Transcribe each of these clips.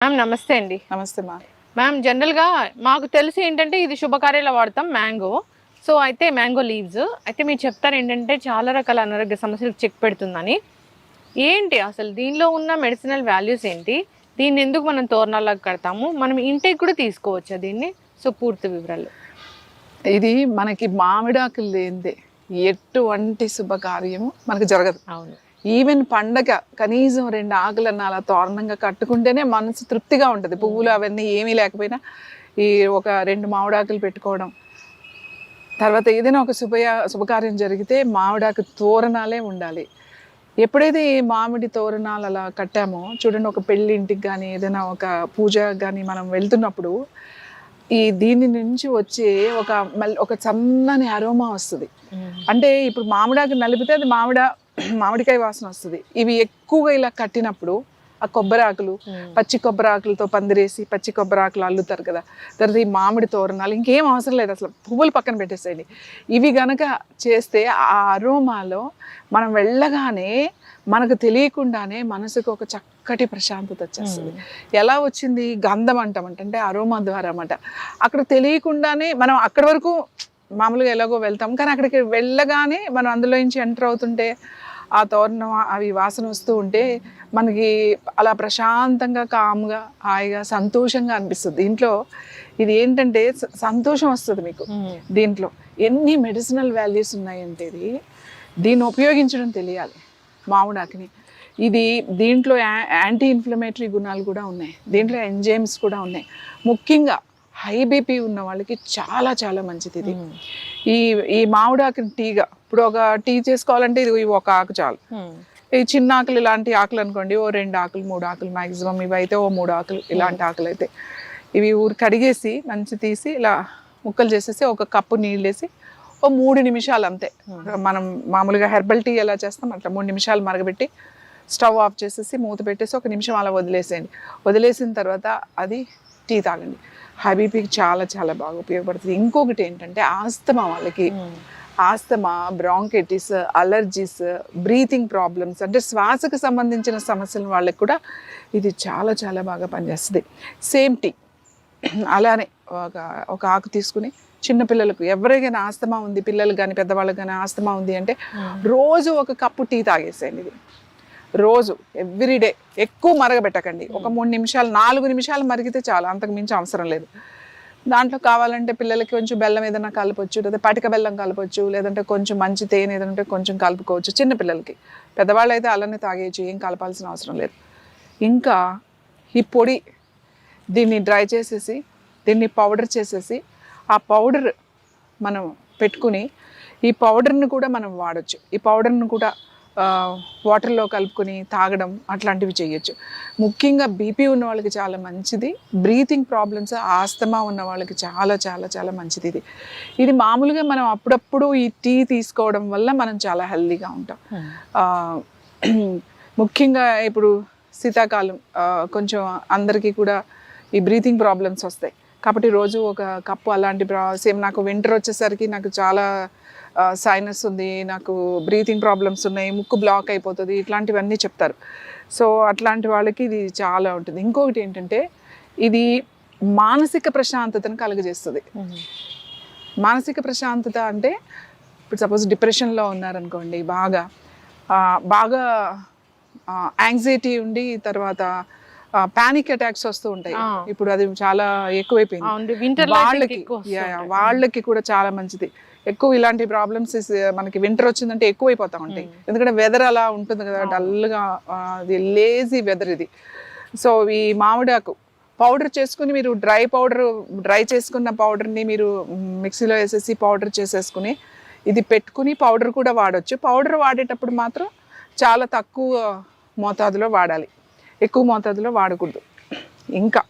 Ma'am నమస్తే అండి. నమస్తే మా. మ్యామ్ జనరల్‌గా మాకు తెలిసి ఏంటంటే ఇది శుభకార్యాల్లో వాడతాం మ్యాంగో. సో, అయితే మ్యాంగో లీవ్స్. అయితే మీరు చెప్తారేంటంటే చాలా రకాల అనారోగ్య సమస్యలకు చెక్ పెడుతుందని. ఏంటి అసలు దీనిలో ఉన్న మెడిసినల్ వాల్యూస్ ఏంటి? దీన్నెందుకు మనం తోరణాల్లాగా కడతాము? మనం ఇంటికి కూడా తీసుకోవచ్చా దీన్ని? సో, పూర్తి వివరాలు. ఇది మనకి మామిడాకులు లేనిదే ఎటువంటి శుభకార్యము మనకు జరగదు. అవును. ఈవెన్ పండగ కనీసం 2 ఆకులన్నా అలా తోరణంగా కట్టుకుంటేనే మనసు తృప్తిగా ఉంటుంది. పువ్వులు అవన్నీ ఏమీ లేకపోయినా ఈ ఒక 2 మామిడాకులు పెట్టుకోవడం, తర్వాత ఏదైనా ఒక శుభకార్యం జరిగితే మామిడాకు తోరణాలే ఉండాలి. ఎప్పుడైతే ఈ మామిడి తోరణాలు అలా కట్టామో చూడండి, ఒక పెళ్ళి ఇంటికి కానీ ఏదైనా ఒక పూజ కానీ మనం వెళ్తున్నప్పుడు ఈ దీని నుంచి వచ్చే ఒక సన్నని అరోమా వస్తుంది. అంటే ఇప్పుడు మామిడాకు నలిపితే అది మామిడికాయ వాసన వస్తుంది. ఇవి ఎక్కువగా ఇలా కట్టినప్పుడు ఆ కొబ్బరాకులు, పచ్చి కొబ్బరాకులతో పందిరేసి పచ్చి కొబ్బరాకులు అల్లుతారు కదా, తర్వాత ఈ మామిడి తోరణాలు, ఇంకేం అవసరం లేదు, అసలు పువ్వులు పక్కన పెట్టేసేయండి. ఇవి గనక చేస్తే ఆ అరోమాలో మనం వెళ్ళగానే మనకు తెలియకుండానే మనసుకు ఒక చక్కటి ప్రశాంతత వచ్చేస్తుంది. ఎలా వచ్చింది? గంధం అంటే అరోమా ద్వారా అన్నమాట. అక్కడ తెలియకుండానే మనం అక్కడి వరకు మామూలుగా ఎలాగో వెళ్తాం, కానీ అక్కడికి వెళ్ళగానే మనం అందులో నుంచి ఎంటర్ అవుతుంటే ఆ తోరణం అవి వాసన వస్తూ ఉంటే మనకి అలా ప్రశాంతంగా, కామ్గా, హాయిగా, సంతోషంగా అనిపిస్తుంది. దీంట్లో ఇది ఏంటంటే సంతోషం వస్తుంది మీకు. దీంట్లో ఎన్ని మెడిసినల్ వాల్యూస్ ఉన్నాయంటే దీన్ని ఉపయోగించడం తెలియాలి మామిడాకుని. దీంట్లో యాంటీ ఇన్ఫ్లమేటరీ గుణాలు కూడా ఉన్నాయి, దీంట్లో ఎంజైమ్స్ కూడా ఉన్నాయి. ముఖ్యంగా హై బీపీ ఉన్న వాళ్ళకి చాలా చాలా మంచిది ఇది. ఈ మామిడాకుని టీగా ఇప్పుడు ఒక టీ చేసుకోవాలంటే ఇది ఒక ఆకు చాలు. ఈ చిన్న ఆకులు ఇలాంటి ఆకులు అనుకోండి, 2 ఆకులు 3 ఆకులు మ్యాక్సిమం, ఇవైతే 3 ఆకులు, ఇలాంటి ఆకులు అయితే ఇవి కడిగేసి మంచి తీసి ఇలా ముక్కలు చేసేసి ఒక కప్పు నీళ్ళు వేసి 3 నిమిషాలు అంతే. మనం మామూలుగా హెర్బల్ టీ ఎలా చేస్తాం అట్లా 3 నిమిషాలు మరగబెట్టి స్టవ్ ఆఫ్ చేసేసి మూత పెట్టేసి 1 నిమిషం అలా వదిలేసేయండి. వదిలేసిన తర్వాత అది టీ తాగండి. హై బీపీకి చాలా చాలా బాగా ఉపయోగపడుతుంది. ఇంకొకటి ఏంటంటే ఆస్తమా వాళ్ళకి, asthma, bronchitis, allergies, breathing problems, అంటే శ్వాసకు సంబంధించిన సమస్యల వాళ్ళకి కూడా ఇది చాలా చాలా బాగా పనిచేస్తుంది. సేమ్ టీ అలానే ఒక ఆకు తీసుకుని చిన్నపిల్లలకు ఎవరికైనా ఆస్తమా ఉంది, పిల్లలు కానీ పెద్దవాళ్ళకి కానీ ఆస్తమా ఉంది అంటే రోజు 1 కప్పు టీ తాగేసేయండి. ఇది రోజు ఎవ్రీడే. ఎక్కువ మరగబెట్టకండి, ఒక 3 నిమిషాలు 4 నిమిషాలు మరిగితే చాలు, అంతకు మించి అవసరం లేదు. దాంట్లో కావాలంటే పిల్లలకి కొంచెం బెల్లం ఏదైనా కలపచ్చు, లేదా పటిక బెల్లం కలపచ్చు, లేదంటే కొంచెం మంచి తేనె ఏదంటే కొంచెం కలుపుకోవచ్చు చిన్నపిల్లలకి. పెద్దవాళ్ళు అయితే అలానే తాగేయచ్చు, ఏం కలపాల్సిన అవసరం లేదు. ఇంకా ఈ పొడి దీన్ని డ్రై చేసేసి దీన్ని పౌడర్ చేసేసి ఆ పౌడర్ మనం పెట్టుకుని ఈ పౌడర్ని కూడా మనం వాడచ్చు. ఈ పౌడర్ని కూడా వాటర్లో కలుపుకొని తాగడం అట్లాంటివి చేయొచ్చు. ముఖ్యంగా బీపీ ఉన్న వాళ్ళకి చాలా మంచిది. బ్రీతింగ్ ప్రాబ్లమ్స్, ఆస్తమా ఉన్న వాళ్ళకి చాలా చాలా చాలా మంచిది ఇది. మామూలుగా మనం అప్పుడప్పుడు ఈ టీ తీసుకోవడం వల్ల మనం చాలా హెల్తీగా ఉంటాం. ముఖ్యంగా ఇప్పుడు శీతాకాలం కొంచెం అందరికీ కూడా ఈ బ్రీతింగ్ ప్రాబ్లమ్స్ వస్తాయి కాబట్టి రోజు 1 కప్పు అలాంటి సేమ్ నాకు వింటర్ వచ్చేసరికి నాకు చాలా సైనస్ ఉంది, నాకు బ్రీతింగ్ ప్రాబ్లమ్స్ ఉన్నాయి, ముక్కు బ్లాక్ అయిపోతుంది, ఇట్లాంటివన్నీ చెప్తారు. సో అట్లాంటి వాళ్ళకి ఇది చాలా ఉంటుంది. ఇంకొకటి ఏంటంటే ఇది మానసిక ప్రశాంతతను కలుగజేస్తుంది. మానసిక ప్రశాంతత అంటే ఇప్పుడు సపోజ్ డిప్రెషన్లో ఉన్నారనుకోండి, బాగా యాంగ్జైటీ ఉండి తర్వాత పానిక్ అటాక్స్ వస్తూ ఉంటాయి. ఇప్పుడు అది చాలా ఎక్కువైపోయింది వాళ్ళకి కూడా చాలా మంచిది. ఎక్కువ ఇలాంటి ప్రాబ్లమ్స్ మనకి వింటర్ వచ్చిందంటే ఎక్కువైపోతూ ఉంటాయి, ఎందుకంటే వెదర్ అలా ఉంటుంది కదా, డల్గా, అది లేజీ వెదర్ ఇది. సో ఈ మామిడాకు పౌడర్ చేసుకుని మీరు డ్రై చేసుకున్న పౌడర్ని మీరు మిక్సీలో వేసేసి పౌడర్ చేసేసుకుని ఇది పెట్టుకుని పౌడర్ కూడా వాడచ్చు. పౌడర్ వాడేటప్పుడు మాత్రం చాలా తక్కువ మోతాదులో వాడాలి, ఎక్కువ మోతాదులో వాడకూడదు. ఇంకా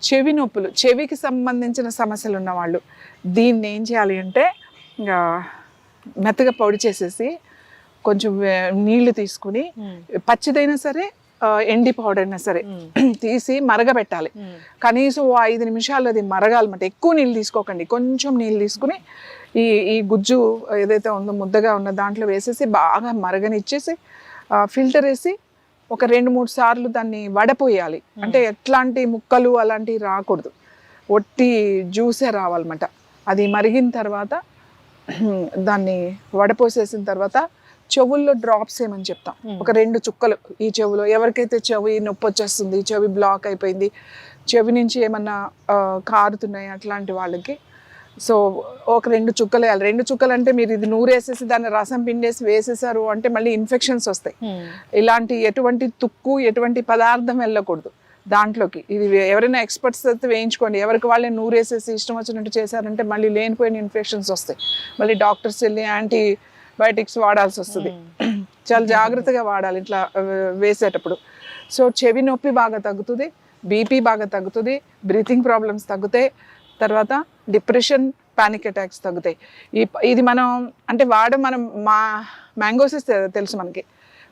చెవి నొప్పులు, చెవికి సంబంధించిన సమస్యలు ఉన్నవాళ్ళు దీన్ని ఏం చేయాలి అంటే మెత్తగా పొడి చేసేసి కొంచెం నీళ్లు తీసుకుని పచ్చిదైనా సరే ఎండి పౌడర్ అయినా సరే తీసి మరగబెట్టాలి. కనీసం 5 నిమిషాలు అది మరగాలన్నమాట. ఎక్కువ నీళ్ళు తీసుకోకండి, కొంచెం నీళ్ళు తీసుకుని ఈ గుజ్జు ఏదైతే ఉందో ముద్దగా ఉన్న దాంట్లో వేసేసి బాగా మరగనిచ్చేసి ఫిల్టర్ వేసి ఒక 2-3 సార్లు దాన్ని వడపోయాలి. అంటే ఎట్లాంటి ముక్కలు అలాంటివి రాకూడదు, ఒట్టి జ్యూసే రావాలన్నమాట. అది మరిగిన తర్వాత దాన్ని వడపోసేసిన తర్వాత చెవుల్లో డ్రాప్స్ ఏమని చెప్తాం. ఒక 2 చుక్కలు ఈ చెవులో, ఎవరికైతే చెవి నొప్పి వచ్చేస్తుంది, చెవి బ్లాక్ అయిపోయింది, చెవి నుంచి ఏమన్నా కారుతున్నాయి అట్లాంటి వాళ్ళకి సో ఒక 2 చుక్కలు వేయాలి. 2 చుక్కలు అంటే మీరు ఇది నూరేసేసి దాన్ని రసం పిండేసి వేసేసారు అంటే మళ్ళీ ఇన్ఫెక్షన్స్ వస్తాయి. ఇలాంటి ఎటువంటి తుక్కు ఎటువంటి పదార్థం వెళ్ళకూడదు దాంట్లోకి. ఇది ఎవరైనా ఎక్స్పర్ట్స్ అయితే వేయించుకోండి. ఎవరికి వాళ్ళే నూరేసేసి ఇష్టం వచ్చినట్టు చేశారంటే మళ్ళీ లేనిపోయిన ఇన్ఫెక్షన్స్ వస్తాయి. మళ్ళీ డాక్టర్స్ వెళ్ళి యాంటీబయాటిక్స్ వాడాల్సి వస్తుంది. చాలా జాగ్రత్తగా వాడాలి ఇట్లా వేసేటప్పుడు. సో చెవి నొప్పి బాగా తగ్గుతుంది, బీపీ బాగా తగ్గుతుంది, బ్రీతింగ్ ప్రాబ్లమ్స్ తగ్గుతాయి, తర్వాత డిప్రెషన్, పానిక్ అటాక్స్ తగ్గుతాయి. ఇది మనం అంటే మనం మ్యాంగోసెస్ తెలుసు మనకి,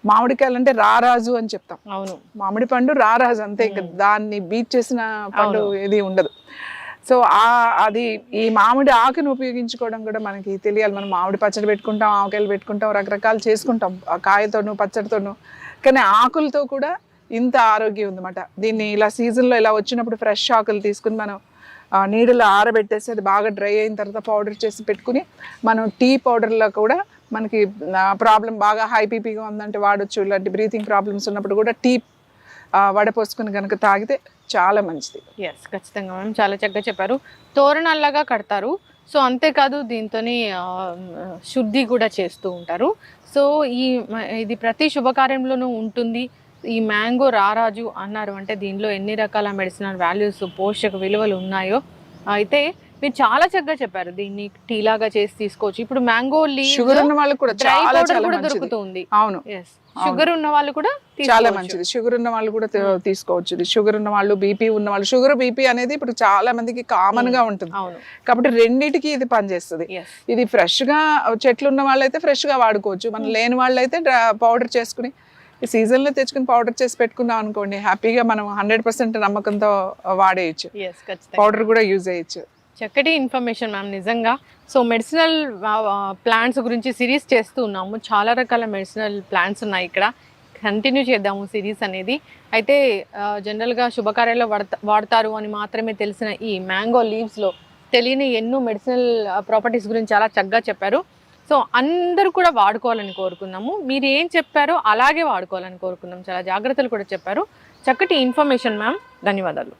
మామిడికాయలు అంటే రారాజు అని చెప్తాం. అవును, మామిడి పండు రారాజు అంతే, ఇంకా దాన్ని బీట్ చేసిన పండు ఏది ఉండదు. సో అది ఈ మామిడి ఆకును ఉపయోగించుకోవడం కూడా మనకి తెలియాలి. మనం మామిడి పచ్చడి పెట్టుకుంటాం, ఆవకాయలు పెట్టుకుంటాం, రకరకాలు చేసుకుంటాం ఆ కాయతోనూ పచ్చడితోనూ, కానీ ఆకులతో కూడా ఇంత ఆరోగ్యం ఉందన్నమాట. దీన్ని ఇలా సీజన్లో ఇలా వచ్చినప్పుడు ఫ్రెష్ ఆకులు తీసుకుని మనం నీడలో ఆరబెట్టేసి అది బాగా డ్రై అయిన తర్వాత పౌడర్ చేసి పెట్టుకుని మనం టీ పౌడర్లో కూడా మనకి ప్రాబ్లం బాగా హై బీపీగా ఉందంటే వాడచ్చు. ఇలాంటి బ్రీతింగ్ ప్రాబ్లమ్స్ ఉన్నప్పుడు కూడా టీ వడపోసుకుని కనుక తాగితే చాలా మంచిది. ఎస్, ఖచ్చితంగా మ్యామ్, చాలా చక్కగా చెప్పారు. తోరణాల్లాగా కడతారు. సో అంతేకాదు దీంతో శుద్ధి కూడా చేస్తూ ఉంటారు. సో ఇది ప్రతి శుభకార్యంలోనూ ఉంటుంది. ఈ మ్యాంగో రారాజు అన్నారు అంటే దీనిలో ఎన్ని రకాల మెడిసినల్ వాల్యూస్, పోషక విలువలు ఉన్నాయో అయితే మీరు చాలా చక్కగా చెప్పారు. దీన్ని టీ లాగా చేసి తీసుకోవచ్చు. ఇప్పుడు మ్యాంగో షుగర్ ఉన్న వాళ్ళకి కూడా చాలా చాలా దొరుకుతుంది. అవును, షుగర్ ఉన్న వాళ్ళు కూడా చాలా మంచిది. షుగర్ ఉన్న వాళ్ళు కూడా తీసుకోవచ్చు. ఇది షుగర్ ఉన్న వాళ్ళు, బీపీ ఉన్న వాళ్ళు, షుగర్ బీపీ అనేది ఇప్పుడు చాలా మందికి కామన్ గా ఉంటుంది కాబట్టి రెండింటికి ఇది పనిచేస్తుంది. ఇది ఫ్రెష్ గా చెట్లు ఉన్న వాళ్ళైతే ఫ్రెష్ గా వాడుకోవచ్చు. మనం లేని వాళ్ళు అయితే పౌడర్ చేసుకుని ఈ సీజన్లో తెచ్చుకుని పౌడర్ చేసి పెట్టుకున్నాం అనుకోండి, హ్యాపీగా మనం 100% నమ్మకంతో వాడేయచ్చు. పౌడర్ కూడా యూజ్ చేయొచ్చు. చక్కటి ఇన్ఫర్మేషన్ మ్యామ్, నిజంగా. సో మెడిసినల్ ప్లాంట్స్ గురించి సిరీస్ చేస్తూ ఉన్నాము. చాలా రకాల మెడిసినల్ ప్లాంట్స్ ఉన్నాయి ఇక్కడ. కంటిన్యూ చేద్దాము సిరీస్ అనేది. అయితే జనరల్గా శుభకార్యాల్లో వాడతారు అని మాత్రమే తెలిసిన ఈ మ్యాంగో లీవ్స్లో తెలియని ఎన్నో మెడిసినల్ ప్రాపర్టీస్ గురించి చాలా చక్కగా చెప్పారు. సో అందరూ కూడా వాడుకోవాలని కోరుకుందాము. మీరు ఏం చెప్పారో అలాగే వాడుకోవాలని కోరుకుందాం. చాలా జాగ్రత్తలు కూడా చెప్పారు. చక్కటి ఇన్ఫర్మేషన్ మ్యామ్, ధన్యవాదాలు.